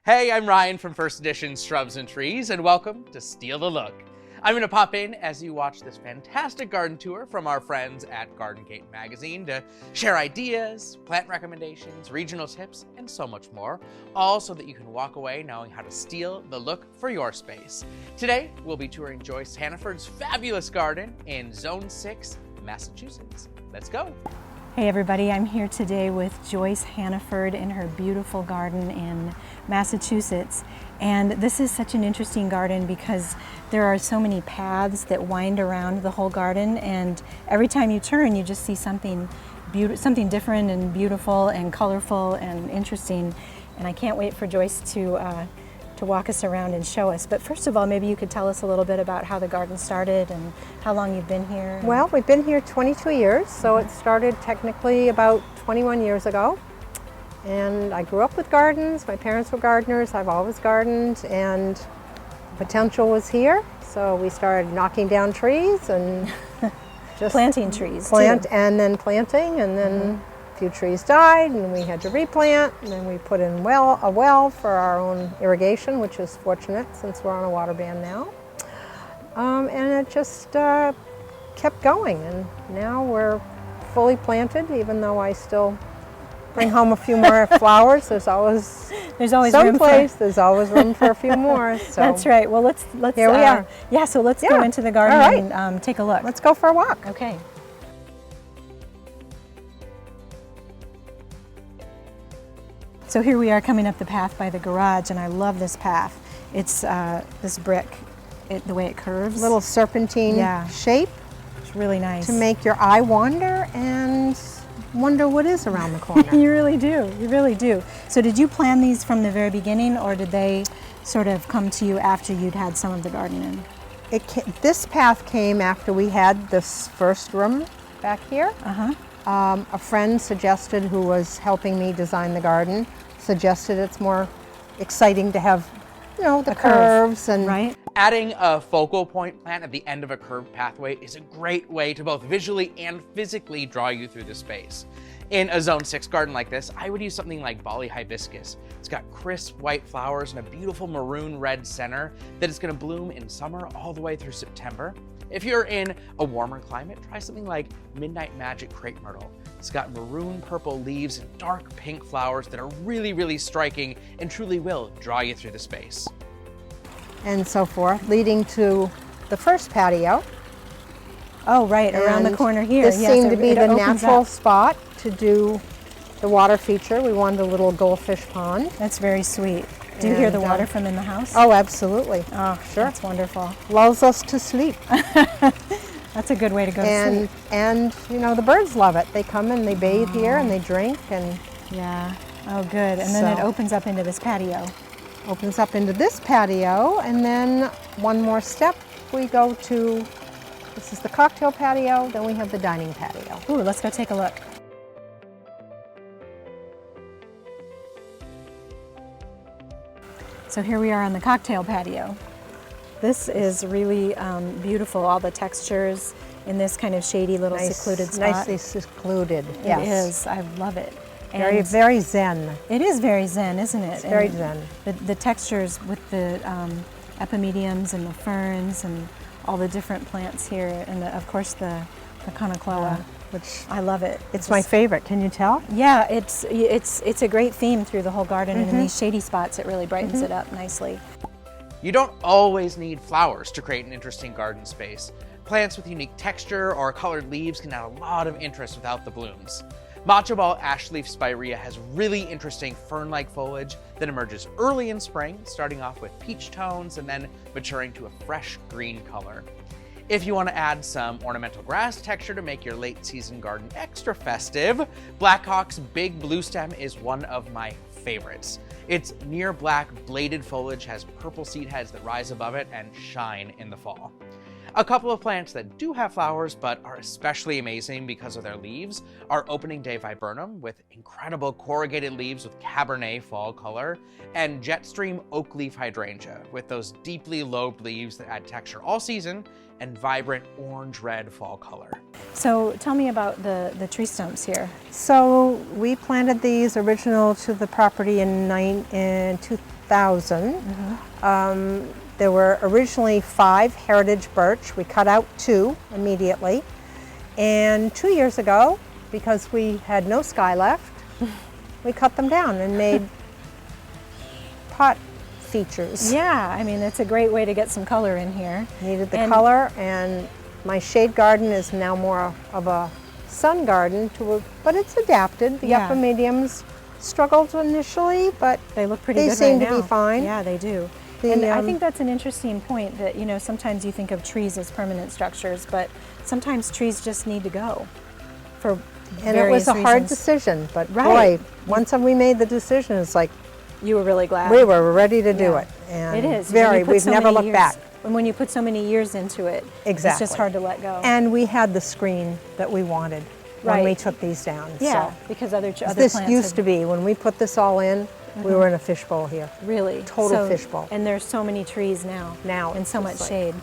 Hey, I'm Ryan from First Edition Shrubs and Trees, and welcome to Steal the Look. I'm going to pop in as you watch this fantastic garden tour from our friends at Garden Gate Magazine to share ideas, plant recommendations, regional tips, and so much more, all so that you can walk away knowing how to steal the look for your space. Today, we'll be touring Joyce Hannaford's fabulous garden in Zone 6, Massachusetts. Let's go. Hey everybody, I'm here today with Joyce Hannaford in her beautiful garden in Massachusetts. And this is such an interesting garden because there are so many paths that wind around the whole garden, and every time you turn you just see something different and beautiful and colorful and interesting. And I can't wait for Joyce to walk us around and show us. But first of all, maybe you could tell us a little bit about how the garden started and how long you've been here. Well, we've been here 22 years, so it started technically about 21 years ago. And I grew up with gardens. My parents were gardeners. I've always gardened, and potential was here. So we started knocking down trees and just planting trees and then planting, and then a few trees died and we had to replant, and then we put in a well for our own irrigation, which is fortunate since we're on a water ban now. And it just kept going, and now we're fully planted, even though I still bring home a few more flowers. There's always someplace. There's always room for a few more. So. That's right. Well, let's here we are. Yeah, so let's go into the garden and take a look. Let's go for a walk. Okay. So here we are coming up the path by the garage, and I love this path. It's this brick, the way it curves. Little serpentine shape. It's really nice. To make your eye wander and wonder what is around the corner. You really do, you really do. So did you plan these from the very beginning, or did they sort of come to you after you'd had some of the garden in? This path came after we had this first room back here. A friend suggested, who was helping me design the garden, suggested it's more exciting to have, the curves and right. Adding a focal point plant at the end of a curved pathway is a great way to both visually and physically draw you through the space. In a Zone 6 garden like this, I would use something like Bali hibiscus. It's got crisp white flowers and a beautiful maroon red center that is going to bloom in summer all the way through September. If you're in a warmer climate, try something like Midnight Magic Crepe Myrtle. It's got maroon purple leaves and dark pink flowers that are really, really striking and truly will draw you through the space. And so forth, leading to the first patio. Oh, right, around the corner here. This seemed to be the natural spot to do the water feature. We wanted a little goldfish pond. That's very sweet. Do you hear the water from in the house? Oh, absolutely. Oh, sure. That's wonderful. Lulls us to sleep. That's a good way to go to sleep. And, the birds love it. They come and they bathe here and they drink. And yeah. Oh, good. And then it opens up into this patio. Opens up into this patio, and then one more step, we go to, this is the cocktail patio, then we have the dining patio. Ooh, let's go take a look. So here we are on the cocktail patio. This is really beautiful, all the textures in this kind of shady little secluded spot. Nicely secluded, yes. It is, I love it. Very, very zen. It is very zen, isn't it? It's very zen. The textures with the epimediums and the ferns and all the different plants here, and of course the conocloa, which I love it. It's my favorite. Can you tell? Yeah, it's a great theme through the whole garden, and in these shady spots, it really brightens it up nicely. You don't always need flowers to create an interesting garden space. Plants with unique texture or colored leaves can add a lot of interest without the blooms. Matcha Ball Ashleaf Spirea has really interesting fern-like foliage that emerges early in spring, starting off with peach tones and then maturing to a fresh green color. If you want to add some ornamental grass texture to make your late season garden extra festive, Blackhawk's Big Blue Stem is one of my favorites. Its near black bladed foliage has purple seed heads that rise above it and shine in the fall. A couple of plants that do have flowers but are especially amazing because of their leaves are Opening Day Viburnum with incredible corrugated leaves with Cabernet fall color, and Jetstream Oak Leaf Hydrangea with those deeply lobed leaves that add texture all season and vibrant orange-red fall color. So tell me about the tree stumps here. So we planted these original to the property in 2000. There were originally 5 heritage birch. We cut out 2 immediately. And 2 years ago, because we had no sky left, we cut them down and made pot features. Yeah, I mean, it's a great way to get some color in here. Needed the color, and my shade garden is now more of a sun garden, but it's adapted. The upper mediums struggled initially, but they look pretty good they seem right to now. be fine. Yeah, they do. And I think that's an interesting point that, you know, sometimes you think of trees as permanent structures, but sometimes trees just need to go for And it was a various hard reasons. decision, but Right. boy, once we made the decision, it's like You were really glad. we were ready to do Yeah. it. And It is. When very. you put We've so never many looked years- back. And when you put so many years into it, it's Exactly. just hard to let go. And we had the screen that we wanted when we Right. took these down. yeah, So. because other This plants used had- to be, when we put this all in, we were in a fishbowl here. Really? Total fishbowl. And there's so many trees now. Now And it's so just much like- shade.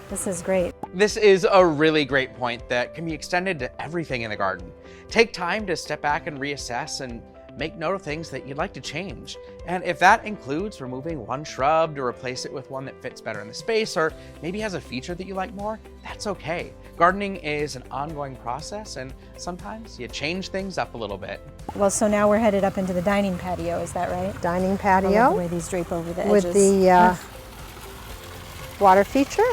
This is great. This is a really great point that can be extended to everything in the garden. Take time to step back and reassess and make note of things that you'd like to change. And if that includes removing one shrub to replace it with one that fits better in the space, or maybe has a feature that you like more, that's okay. Gardening is an ongoing process, and sometimes you change things up a little bit. Well, so now we're headed up into the dining patio, is that right? Dining I love the patio way these drape over the with edges. the water feature.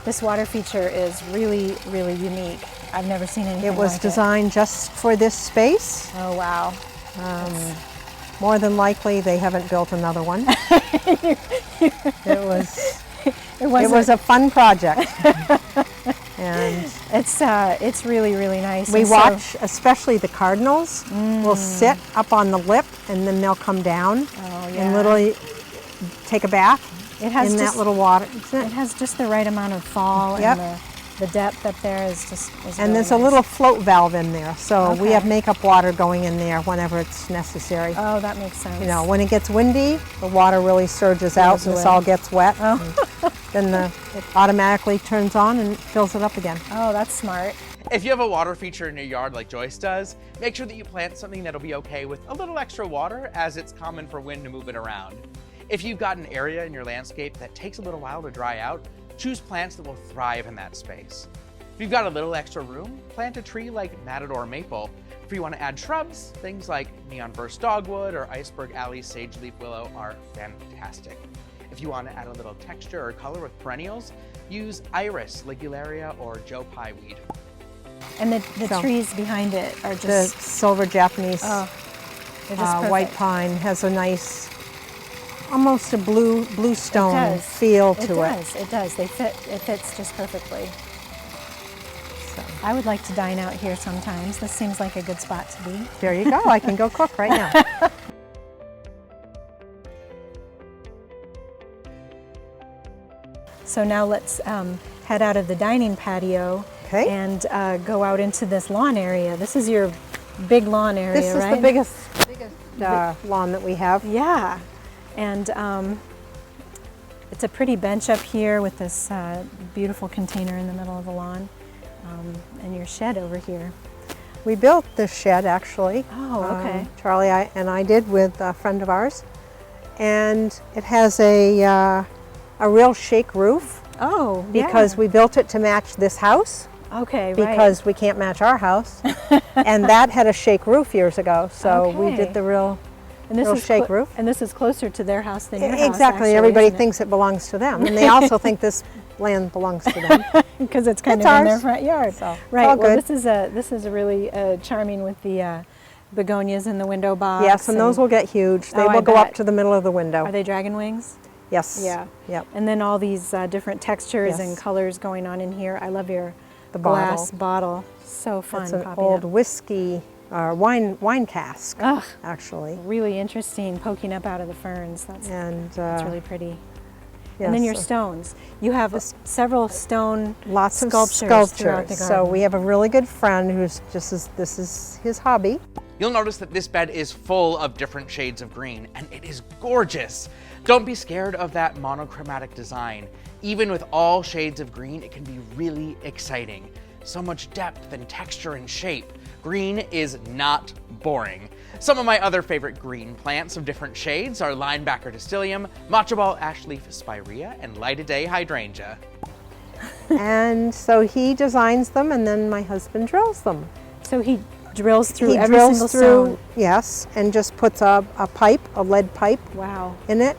This water feature is really, really unique. I've never seen anything It was like designed just for this space. Oh, wow. More than likely, they haven't built another one. It was a fun project. And It's really, really nice. we And so- watch, especially the cardinals, will sit up on the lip and then they'll come down and yeah. literally take a bath It has in that just- little water. It has just the right amount of fall, Yep. and the depth up there is just is And really there's a nice. little float valve in there, so we Okay. have makeup water going in there whenever it's necessary. Oh, that makes sense. You know, when it gets windy, the water really surges out and this away. all gets wet. Oh. And then it automatically turns on and fills it up again. Oh, that's smart. If you have a water feature in your yard like Joyce does, make sure that you plant something that'll be okay with a little extra water, as it's common for wind to move it around. If you've got an area in your landscape that takes a little while to dry out, choose plants that will thrive in that space. If you've got a little extra room, plant a tree like Matador Maple. If you want to add shrubs, things like Neon Burst Dogwood or Iceberg Alley Sage Leaf Willow are fantastic. If you want to add a little texture or color with perennials, use Iris, Ligularia, or Joe Pye weed. And the So- trees behind it are The just silver Japanese they're just white perfect. pine has a nice, almost a blue stone does. feel to it. It does. It fits just perfectly. So, I would like to dine out here sometimes. This seems like a good spot to be. there you go. I can go cook right now. So now let's head out of the dining patio Okay. and go out into this lawn area. This is your big lawn area, This is right? the biggest lawn that we have. Yeah, and it's a pretty bench up here with this beautiful container in the middle of the lawn, and your shed over here. We built this shed actually. Oh, okay. Charlie and I did with a friend of ours, and it has a real shake roof Oh, because we built it to match this house okay, because we can't match our house, and that had a shake roof years ago. So we Okay. did the real. and this real is shake roof. and this is closer to their house than your house. Exactly. Everybody thinks it belongs to them, and they also think this land belongs to them. because it's kind It's of in their ours. front yard. So, right. all Well, good. this is really charming with the begonias in the window box. Yes, and those will get huge. They Oh, I will go up bet. to the middle of the window. Are they dragon wings? Yes. Yeah. Yep. And then all these different textures Yes. and colors going on in here. I love your The glass bottle. So fun. It's an popping old up. whiskey wine cask, Ugh, actually. really interesting, poking up out of the ferns. That's And really pretty. yes, And then your so stones. You have several stone lots of sculptures throughout the sculptures. So garden. we have a really good friend who's this is his hobby. You'll notice that this bed is full of different shades of green, and it is gorgeous. Don't be scared of that monochromatic design. Even with all shades of green, it can be really exciting. So much depth and texture and shape. Green is not boring. Some of my other favorite green plants of different shades are Linebacker Distilium, Matcha Ball Ashleaf Spirea, and Light of Day Hydrangea. And so he designs them, and then my husband drills them. So he drills through He every drills single through, stone. yes, and just puts a pipe, a lead pipe Wow. in it,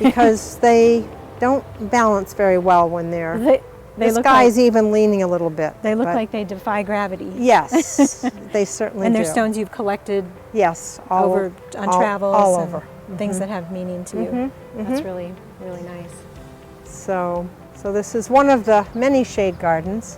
because they don't balance very well when they're. They This look guy's like, even leaning a little bit. they look but like they defy gravity. yes, they certainly And do. they're stones you've collected Yes, over on travels all and over. things that have meaning to you. That's really, really nice. So this is one of the many shade gardens.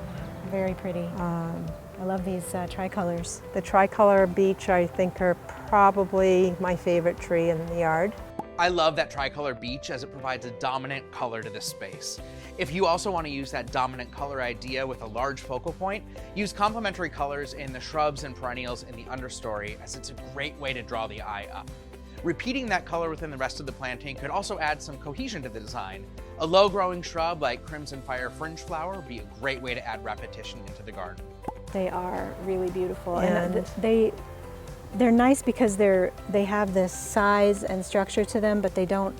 Very pretty. I love these tricolors. The tricolor beech, I think, are probably my favorite tree in the yard. I love that tricolor beech as it provides a dominant color to this space. If you also want to use that dominant color idea with a large focal point, use complementary colors in the shrubs and perennials in the understory, as it's a great way to draw the eye up. Repeating that color within the rest of the planting could also add some cohesion to the design. A low-growing shrub like Crimson Fire Fringe Flower would be a great way to add repetition into the garden. They are really beautiful, And- and they're nice because they have this size and structure to them, but they don't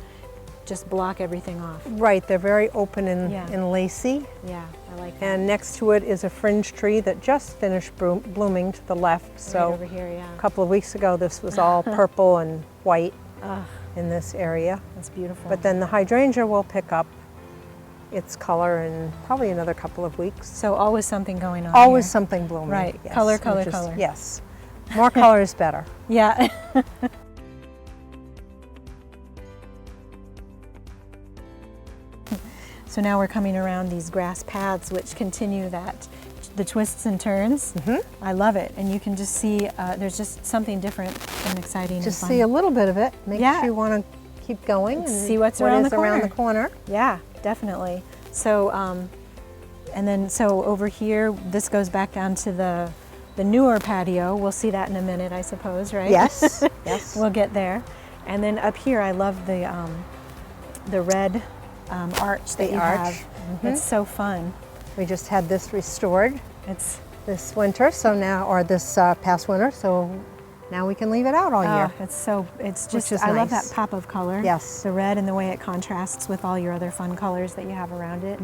just block everything off. Right, they're very open and, Yeah. and lacy. Yeah, I like that. And next to it is a fringe tree that just finished blooming to the left. Right So over here, yeah. a couple of weeks ago, this was all purple and white Ugh, in this area. that's beautiful. But then the hydrangea will pick up its color in probably another couple of weeks. so always something going on. Always here. something blooming. Right. Yes, Color, which color, is- color. Yes. More color is better. Yeah. So now we're coming around these grass paths, which continue the twists and turns. I love it, and you can just see there's just something different and exciting. Just and see a fun. little bit of it. Makes Yeah. you want to keep going and See what's what around is the around corner. the corner. Yeah, definitely. So, and then so over here, this goes back down to the newer patio. We'll see that in a minute, I suppose, right? Yes. Yes. We'll get there. And then up here, I love the red arch that The you arch. have. It's so fun. We just had this restored It's this winter, so now, or this past winter, so now we can leave it out all year. it's just is I love nice. that pop of color. Yes. The red and the way it contrasts with all your other fun colors that you have around it.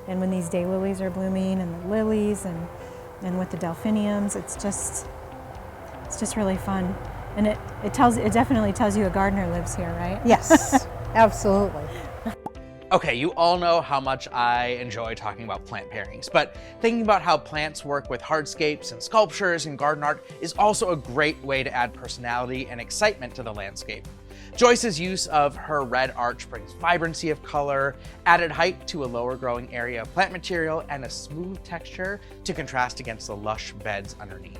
And when these daylilies are blooming, and the lilies, and with the delphiniums, it's just really fun. And it definitely tells you a gardener lives here, right? Yes, absolutely. Okay, you all know how much I enjoy talking about plant pairings, but thinking about how plants work with hardscapes and sculptures and garden art is also a great way to add personality and excitement to the landscape. Joyce's use of her red arch brings vibrancy of color, added height to a lower growing area of plant material, and a smooth texture to contrast against the lush beds underneath.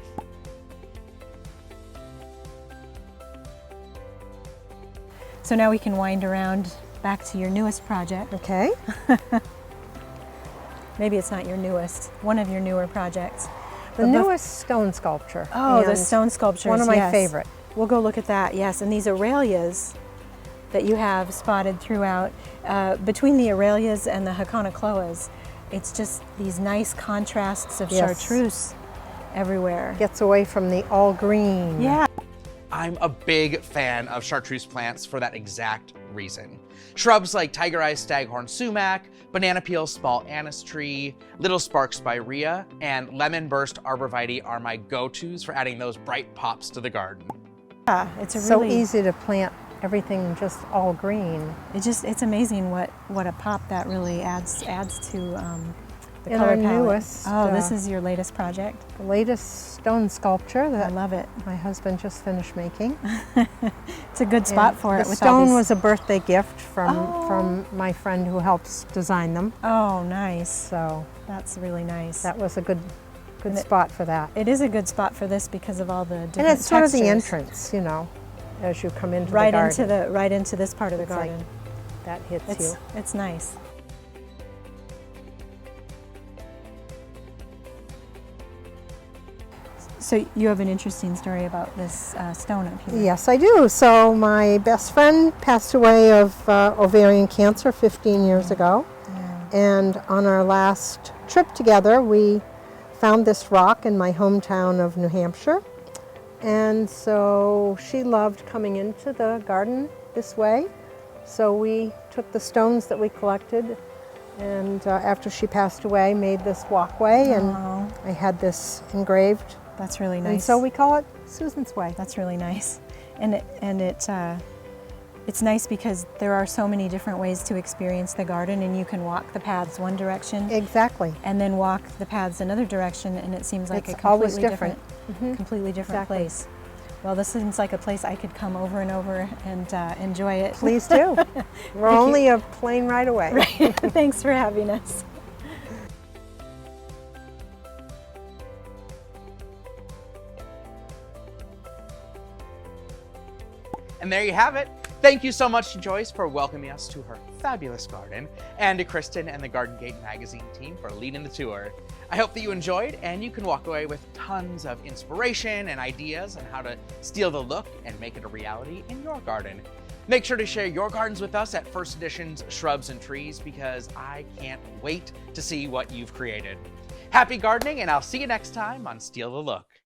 So now we can wind around back to your newest project. Okay. Maybe it's not your newest, one of your newer projects. The newest stone sculpture. Oh, the and stone sculptures. One of my yes. favorite. We'll go look at that, yes. And these aralias that you have spotted throughout, between the aralias and the Haconocloas, it's just these nice contrasts of Yes. chartreuse everywhere. Gets away from the all green. Yeah. I'm a big fan of chartreuse plants for that exact reason. Shrubs like tiger eye staghorn sumac, banana peel small anise tree, little spark spirea, and lemon burst arborvitae are my go-tos for adding those bright pops to the garden. Yeah, it's a So really easy to plant everything just all green. it's amazing what a pop that really adds to the In color our palette. newest, Oh, this is your latest project. The latest stone sculpture I that love it. my husband just finished making. It's a good spot And for it. The with all stone these- was a birthday gift from my friend who helps design them. Oh, nice. So That's really nice. that was a good And it- spot for that. It is a good spot for this because of all the different And it's sort of the textures. entrance, you know, as you come into right the into garden. right into this part of the It's like garden. that hits It's you. it's nice. So you have an interesting story about this stone up here. Yes, I do. So my best friend passed away of ovarian cancer 15 years ago. Yeah. And on our last trip together, we found this rock in my hometown of New Hampshire. And so she loved coming into the garden this way. So we took the stones that we collected and after she passed away, made this walkway, and I had this engraved. That's really nice. And so we call it Susan's Way. That's really nice. And it's nice because there are so many different ways to experience the garden, and you can walk the paths one direction. Exactly. And then walk the paths another direction, and it seems like It's a always completely different. completely different Exactly. place. Well, this seems like a place I could come over and over and enjoy it. Please do. We're only a plane ride away. Thanks for having us. And there you have it. Thank you so much to Joyce for welcoming us to her fabulous garden, and to Kristen and the Garden Gate magazine team for leading the tour. I hope that you enjoyed, and you can walk away with tons of inspiration and ideas on how to steal the look and make it a reality in your garden. Make sure to share your gardens with us at First Edition's Shrubs and Trees, because I can't wait to see what you've created. Happy gardening, and I'll see you next time on Steal the Look.